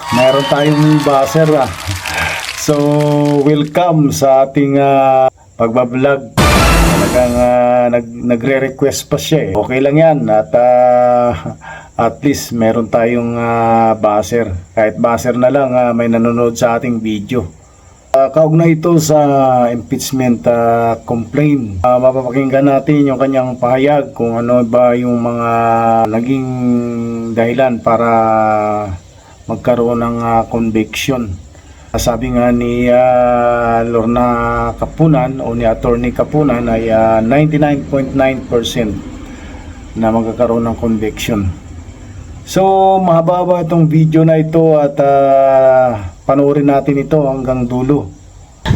Meron tayong buzzer So, welcome sa ating pagbablog. Talagang nagre-request pa siya eh. Okay lang yan at least meron tayong buzzer. Kahit buzzer na lang may nanonood sa ating video. Kaugnay ito sa impeachment complaint. Mapapakinggan natin yung kanyang pahayag kung ano ba yung mga naging dahilan para magkaroon ng conviction. Sabi nga ni Lorna Kapunan o ni Attorney Kapunan ay 99.9% na magkakaroon ng conviction. So mahaba itong video na ito at panoorin natin ito hanggang dulo.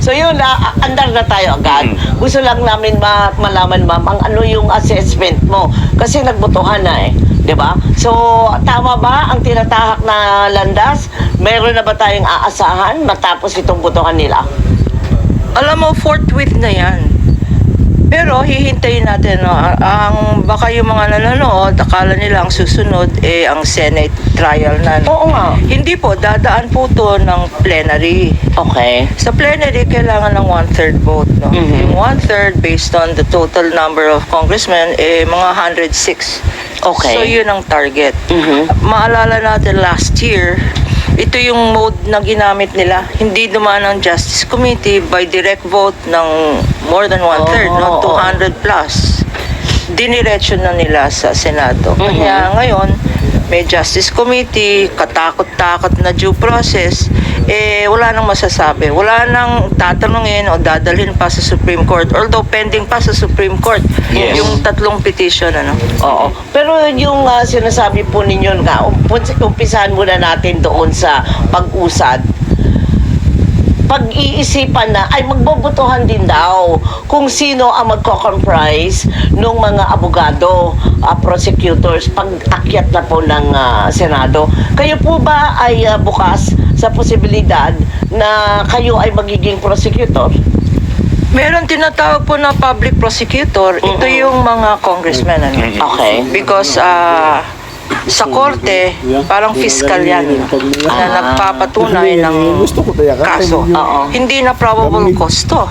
So yun, andar na tayo agad. Gusto lang namin malaman, ma'am, ang ano yung assessment mo. Kasi nagbotohan na eh. 'Di ba? So, tama ba ang tinatahak na landas? Meron na ba tayong aasahan matapos itong botohan nila? Alam mo, forthwith na yan. Pero hihintayin natin, no? Baka yung mga nanonood, akala nila ang susunod ang Senate trial na. Oo nga. Hindi po, dadaan po to ng plenary. Okay. Sa plenary, kailangan ng 1/3 vote. No? Yung 1/3 based on the total number of congressmen, mga 106. Okay. So yun ang target. Maalala natin last year, ito yung mode na ginamit nila. Hindi dumaan ng Justice Committee by direct vote ng more than 1/3, no? 200 plus. Diniretso na nila sa Senado. Kaya ngayon, may Justice Committee, katakot-takot na due process, wala nang masasabi. Wala nang tatanungin o dadalhin pa sa Supreme Court. Although pending pa sa Supreme Court, yung 3 petition, ano? Oo. Pero yung sinasabi po ninyo nga, umpisahan muna natin doon sa pag-usad. Pag-iisipan na, ay magbobotohan din daw kung sino ang magko-comprise ng mga abogado, prosecutors, pag-akyat na po ng Senado. Kayo po ba ay bukas sa posibilidad na kayo ay magiging prosecutor? Meron tinatawag po na public prosecutor. Ito yung mga congressmen. Ano? Okay. Because sa korte, parang fiscal yan na nagpapatunay ng kaso. Hindi na probable cause to.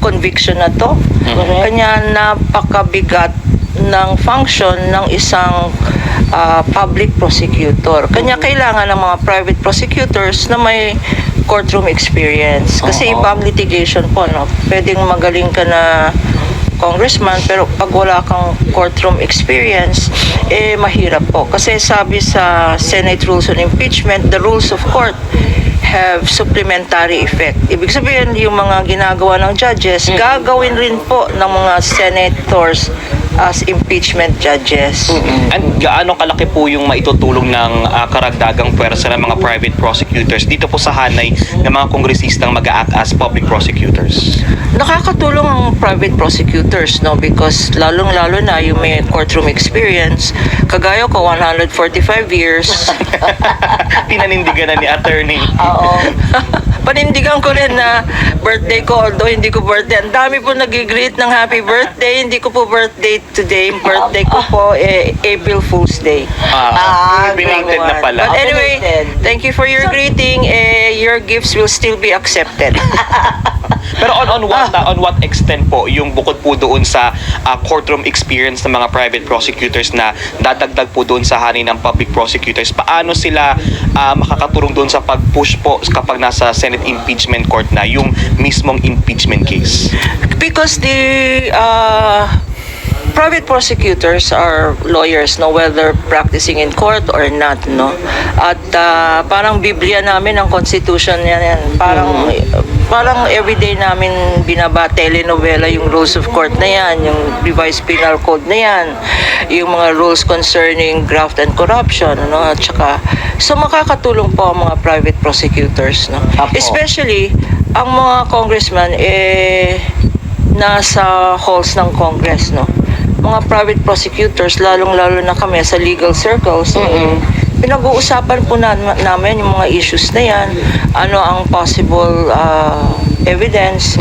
Conviction na to. Kanya napakabigat ng function ng isang public prosecutor. Kanya kailangan ng mga private prosecutors na may courtroom experience. Kasi ibang litigation po, no? Pwedeng magaling ka na congressman, pero pag wala kang courtroom experience, mahirap po. Kasi sabi sa Senate Rules on Impeachment, the rules of court have supplementary effect. Ibig sabihin, yung mga ginagawa ng judges, gagawin rin po ng mga senators as impeachment judges. And gaano kalaki po yung maitutulong ng karagdagang pwersa ng mga private prosecutors dito po sa hanay ng mga kongresistang mag-a-act as public prosecutors? Nakakatulong ang private prosecutors, no? Because lalong-lalo na yung may courtroom experience. Kagaya ko, 145 years. Pinanindigan na ni attorney. Oo. Panindigan ko rin na birthday ko, although hindi ko birthday. Ang dami po nag-greet ng happy birthday. Hindi ko po birthday today. Birthday ko po April Fool's Day. Belated na pala. But anyway, thank you for your greeting. Your gifts will still be accepted. Pero on what extent po yung bukod po doon sa courtroom experience ng mga private prosecutors na dadagdag po doon sa hanay ng public prosecutors, paano sila makakatulong doon sa pag-push po kapag nasa Senate impeachment court na yung mismong impeachment case? Because the private prosecutors are lawyers, no, whether practicing in court or not, no. At parang Biblia namin ang Constitution yan. Parang everyday namin telenovela yung rules of court na yan, yung revised penal code na yan, yung mga rules concerning graft and corruption, no, at saka so makakatulong po ang mga private prosecutors, no. Especially ang mga congressman nasa halls ng Congress, no. Mga private prosecutors, lalong-lalo na kami sa legal circles, pinag-uusapan po namin yung mga issues na yan, ano ang possible evidence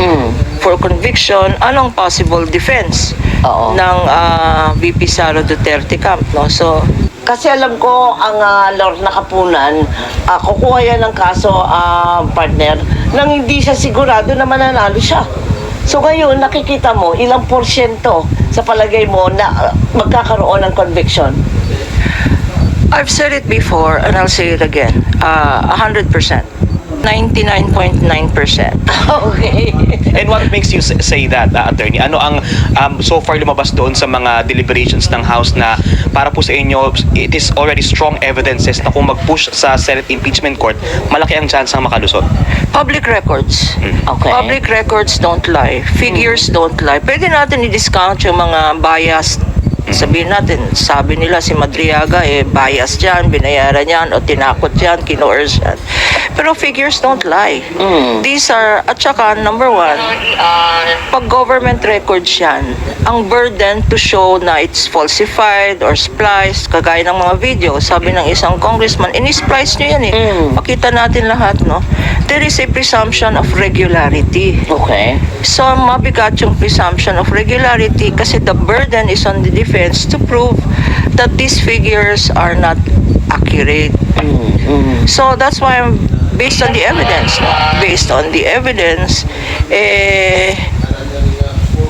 for conviction, anong possible defense ng VP Sara Duterte camp, no? So Kasi alam ko ang Lorna Kapunan, kukuha yan ng kaso, partner, nang hindi siya sigurado na mananalo siya. So ngayon, nakikita mo, ilang porsyento sa palagay mo na magkakaroon ng conviction? I've said it before and I'll say it again. 100%. 99.9%. Okay. And what makes you say that, attorney? Ano ang so far lumabas doon sa mga deliberations ng House na para po sa inyo, it is already strong evidences na kung mag-push sa Senate impeachment court, malaki ang chance ang makalusot? Public records. Okay. Public records don't lie. Figures don't lie. Pwede natin i-discount yung mga biased. Sabihin natin, sabi nila si Madriaga, biased yan, binayaran yan, o tinakot yan, kinoers yan. Pero figures don't lie. These are, at saka, number one, pag government records yan, ang burden to show na it's falsified or spliced, kagaya ng mga video, sabi ng isang congressman, in-splice nyo yan Pakita natin lahat, no? There is a presumption of regularity. Okay. So, mabigat yung presumption of regularity kasi the burden is on the defense to prove that these figures are not accurate. So, that's why I'm based on the evidence. No? Based on the evidence,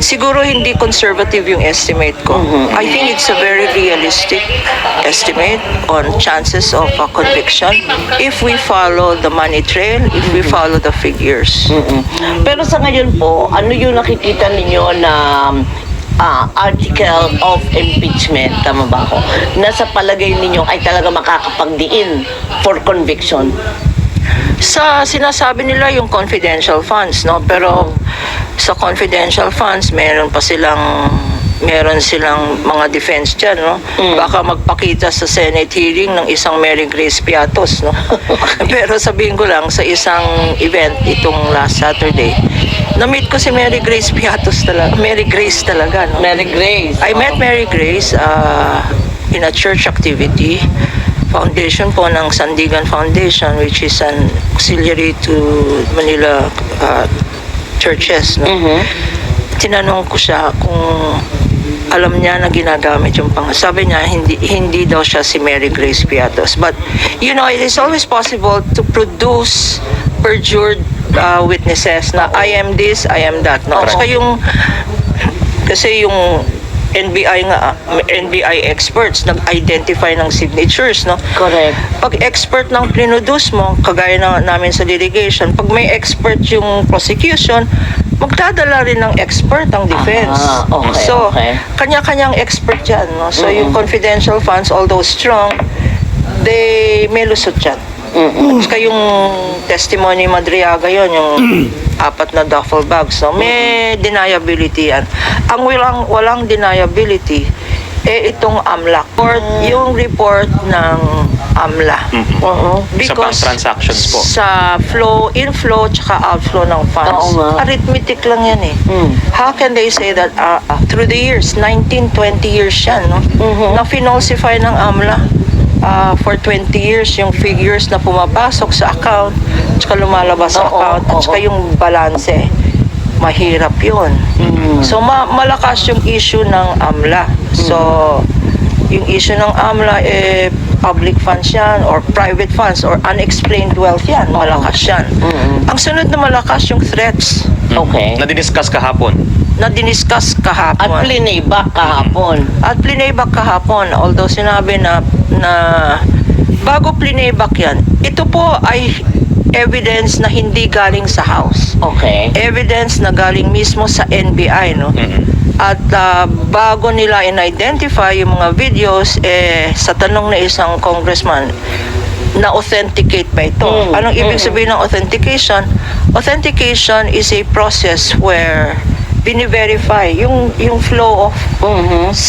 siguro hindi conservative yung estimate ko. I think it's a very realistic estimate on chances of a conviction if we follow the money trail, if we follow the figures. Pero sa ngayon po, ano yung nakikita ninyo na article of impeachment, tama ba ako? Na sa palagay ninyo ay talaga makakapagdiin for conviction? Sa sinasabi nila yung confidential funds, no? Pero sa confidential funds, meron silang mga defense dyan, no? Baka magpakita sa Senate hearing ng isang Mary Grace Piatos, no? Pero sabihin ko lang, sa isang event itong last Saturday, na-meet ko si Mary Grace Piatos talaga. Mary Grace talaga, no? Mary Grace. I met Mary Grace in a church activity. Foundation po ng Sandigan Foundation, which is an auxiliary to Manila churches. No? Tinanong ko siya kung alam niya na ginagamit yung sabi niya, hindi daw siya si Mary Grace Piatos. But, you know, it is always possible to produce perjured witnesses na I am this, I am that. No? At saka kasi yung NBI experts nag-identify ng signatures, no? Correct. Pag expert ng produce mo, kagaya namin sa litigation, pag may expert yung prosecution, magdadala rin ng expert ang defense. Okay, So, okay. kanya-kanyang expert yan, no? So, yung confidential funds, although strong, may lusot yan. At saka yung testimony Madriaga yon, yung 4 na duffel bags, no? May deniability yan. Ang walang deniability, itong AMLA. Yung report ng AMLA. Sa bank transactions po. Sa inflow, tsaka outflow ng funds. Oo nga. Arithmetic lang yan How can they say that through the years, 19, 20 years yan, no? Na finalsify ng AMLA. For 20 years, yung figures na pumapasok sa account, tsaka lumalabas sa account, at tsaka yung balanse, mahirap yun. So, malakas yung issue ng AMLA. So, yung issue ng AMLA, public funds yan, or private funds, or unexplained wealth yan, malakas yan. Ang sunod na malakas yung threats. Okay. Na-discuss kahapon. Na diniscuss kahapon. At plinayback kahapon. At plinayback kahapon, although sinabi na bago plinayback yan, ito po ay evidence na hindi galing sa House. Okay. Evidence na galing mismo sa NBI, no? At bago nila in-identify yung mga videos, sa tanong na isang congressman, na-authenticate ba ito? Anong ibig sabihin ng authentication? Authentication is a process where bini-verify yung flow of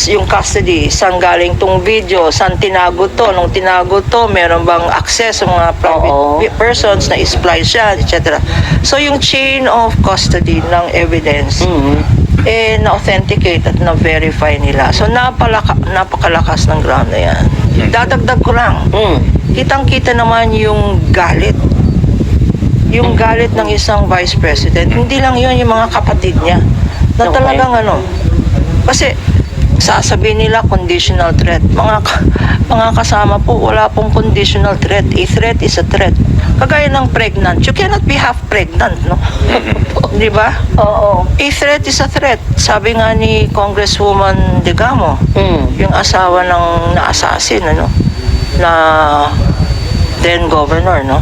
yung custody, saan galing tong video, saan tinago to, nung tinago to, meron bang access sa mga private persons na splice yan, etc. So yung chain of custody ng evidence, na-authenticate at na-verify nila. So napakalakas ng ground na yan. Dadagdag ko lang, kitang-kita naman yung galit. Yung galit ng isang vice president, hindi lang yun yung mga kapatid niya. Na talagang kasi sasabihin nila conditional threat. Mga kasama po, wala pong conditional threat. A threat is a threat. Kagaya ng pregnant. You cannot be half pregnant, no? Di ba? Oo. A threat is a threat. Sabi nga ni Congresswoman Digamo, yung asawa ng na-assassin, ano? Na then governor, no?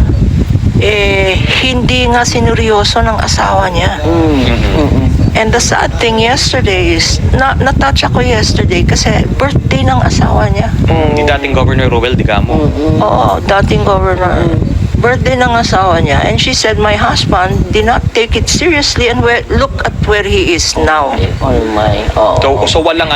Hindi nga sineryoso ng asawa niya. And the sad thing yesterday is, na-touch ako yesterday kasi birthday ng asawa niya. Ni dating Governor Roel Digamo. Oo, dating governor. Birthday ng asawa niya. And she said, my husband did not take it seriously and look at where he is now. Oh my. Oo. So walang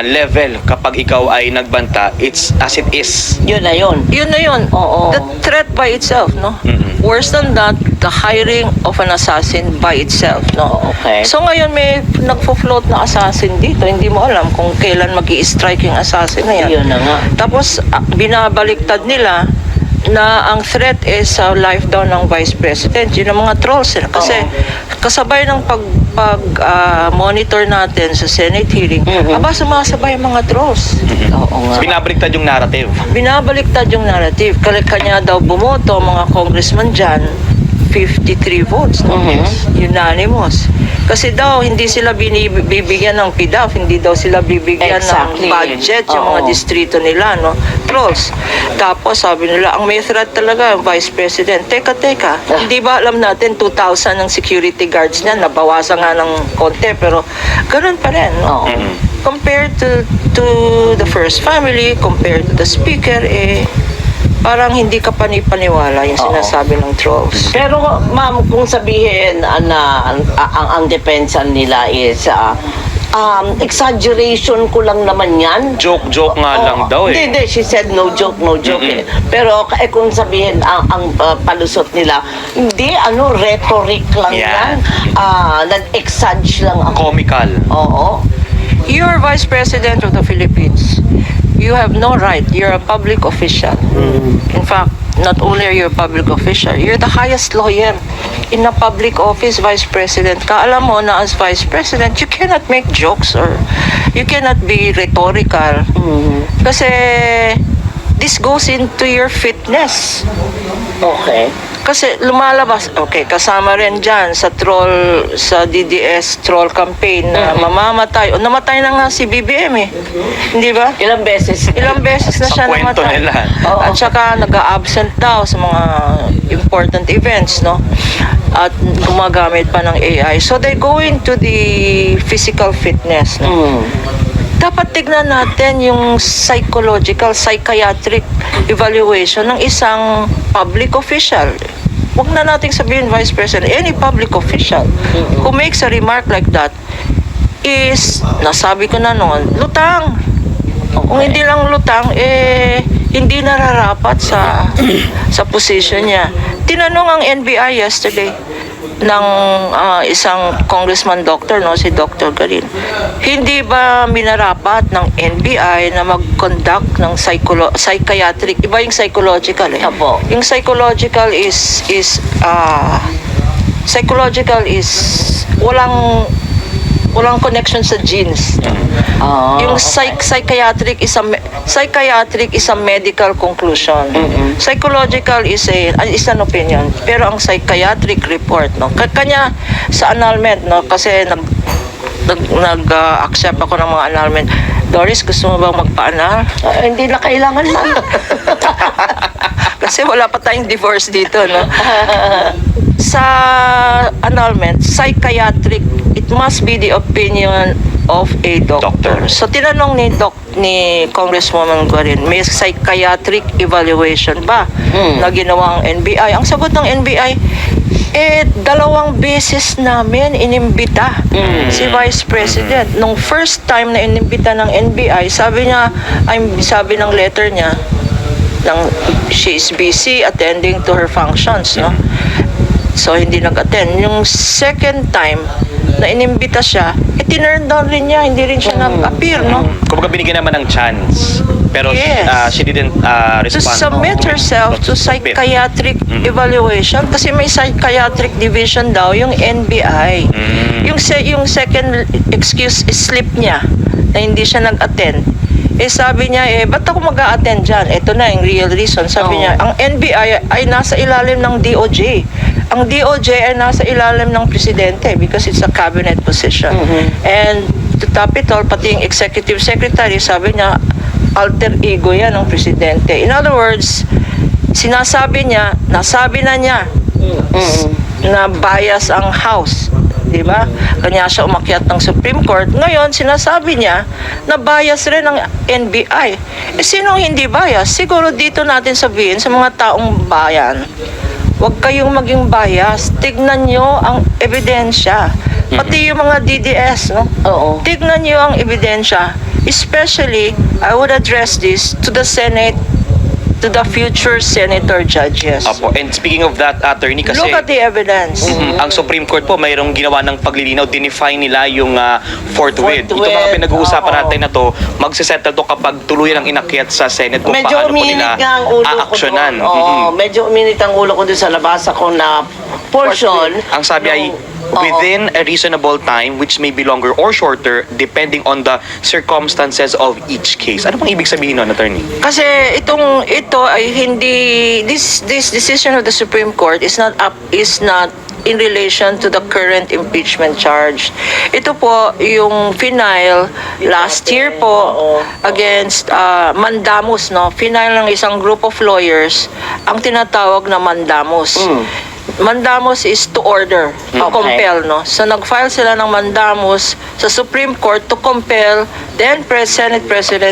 level kapag ikaw ay nagbanta, it's as it is. Yun na yun. Yun na yun. Oo. The threat by itself, no? Worse than that, the hiring of an assassin by itself, no? Okay. So ngayon may nagfo-float na assassin dito. Hindi mo alam kung kailan mag-i-strike yung assassin na yan. Yun na nga. Tapos binabaliktad nila na ang threat is sa life daw ng Vice President. Yun ang mga trolls. Kasi kasabay ng monitor natin sa Senate hearing, sumasabay ang mga trolls. Oo nga. Binabaliktad yung narrative. Binabaliktad yung narrative. Kanya daw bumoto, mga congressman dyan, 53 votes. No? Unanimous. Kasi daw, hindi sila bibigyan ng PDAF, hindi daw sila bibigyan Exactly. ng budget, yung mga Oo. distrito nila, no? Trolls. Tapos, sabi nila, ang may threat talaga, ang Vice President. Teka, hindi ba alam natin, 2,000 ng security guards niya, nabawasan nga ng konti, pero ganun pa rin, no? Oo. Compared to the first family, compared to the speaker, parang hindi ka panipaniwala yung sinasabi ng trolls. Pero ma'am, kung sabihin na ang depensa nila is exaggeration ko lang naman yan. Joke nga lang daw eh. Hindi, she said no joke eh. Pero kung sabihin ang palusot nila, hindi, rhetoric lang Yeah. yan. Nag-exage lang ako. Comical. Oo. You're Vice President of the Philippines. You have no right. You're a public official. In fact, not only are you a public official, you're the highest lawyer in a public office, Vice President. Alam mo na as Vice President, you cannot make jokes or you cannot be rhetorical. Kasi this goes into your fitness. Okay. Kasi lumalabas, kasama rin dyan sa DDS troll campaign na mamamatay. O namatay na nga si BBM Hindi ba? Ilang beses? Ilang beses na Sa siya kwento namatay. nila. Oo. At saka nag-a-absent daw sa mga important events, no? At gumagamit pa ng AI. So they go into the physical fitness, no? Dapat tignan natin yung psychiatric evaluation ng isang public official. Huwag na nating sabihin Vice President, any public official who makes a remark like that is, nasabi ko na noon, lutang. Kung hindi lang lutang, hindi nararapat sa position niya. Tinanong ang NBI yesterday ng isang congressman doctor, no, si Dr. Garin. Hindi ba minarapat ng NBI na mag-conduct ng psychiatric, iba yung psychological Apo. Yung psychological is walang connection sa genes. Yung psychiatric is a medical conclusion. Psychological is an opinion. Pero ang psychiatric report, no, kanya sa annulment, no, kasi nag-accept ako ng mga annulment. Doris, gusto mo bang magpa-annul? Hindi na kailangan na. Kasi wala pa tayong divorce dito, no? Sa annulment, psychiatric, it must be the opinion of a doctor. So tinanong ni Congresswoman Guarin, may psychiatric evaluation ba na ginawang NBI? Ang sagot ng NBI, 2 beses namin inimbita si Vice President. Nung first time na inimbita ng NBI, sabi ng letter niya, she is busy attending to her functions, no? So, hindi nag-attend. Yung second time na inimbita siya, tinurn down rin niya, hindi rin siya nag-appear, no? Kumbaga binigyan naman ng chance. Pero Yes. she didn't To respond. submit herself to psychiatric evaluation kasi may psychiatric division daw yung NBI. Yung second excuse is slip niya na hindi siya nag-attend. Sabi niya, ba't ako mag-a-attend dyan? Ito na yung real reason. Sabi niya, ang NBI ay nasa ilalim ng DOJ. Ang DOJ ay nasa ilalim ng presidente because it's a cabinet position. And to top it all, pati yung executive secretary, sabi niya, alter ego yan ng presidente. In other words, sinasabi niya, nasabi na niya na bias ang House. Diba? Kanya siya umakyat ng Supreme Court. Ngayon, sinasabi niya na bias rin ang NBI. Sinong hindi bias? Siguro dito natin sabihin sa mga taong bayan, huwag kayong maging bias. Tignan nyo ang ebidensya. Pati yung mga DDS, no? Oo. Tignan nyo ang ebidensya. Especially, I would address this to the Senate, to the future senator judges. Apo. And speaking of that, attorney, kasi Look at the evidence. ang Supreme Court po mayroong ginawa ng paglilinaw, dinefine nila yung forthwith. Ito mga Forthwith, pinag-uusapan oo. natin na to, magsisettle to kapag tuluyan ang inakyat sa Senate kung Medyo paano po uminit nila nga ang ulo ko aaksyonan. doon. Oo, medyo uminit ang ulo ko doon sa nabasa ko na portion. Ang sabi ay within a reasonable time, which may be longer or shorter depending on the circumstances of each case. Ano bang ibig sabihin nun, attorney? Kasi ito ay hindi, this decision of the Supreme Court is not in relation to the current impeachment charge. Ito po yung final last year po against mandamus, no? Final ng isang group of lawyers ang tinatawag na mandamus. Mandamus is to order, to Okay. compel, no? So nag-file sila ng mandamus sa Supreme Court to compel then Senate President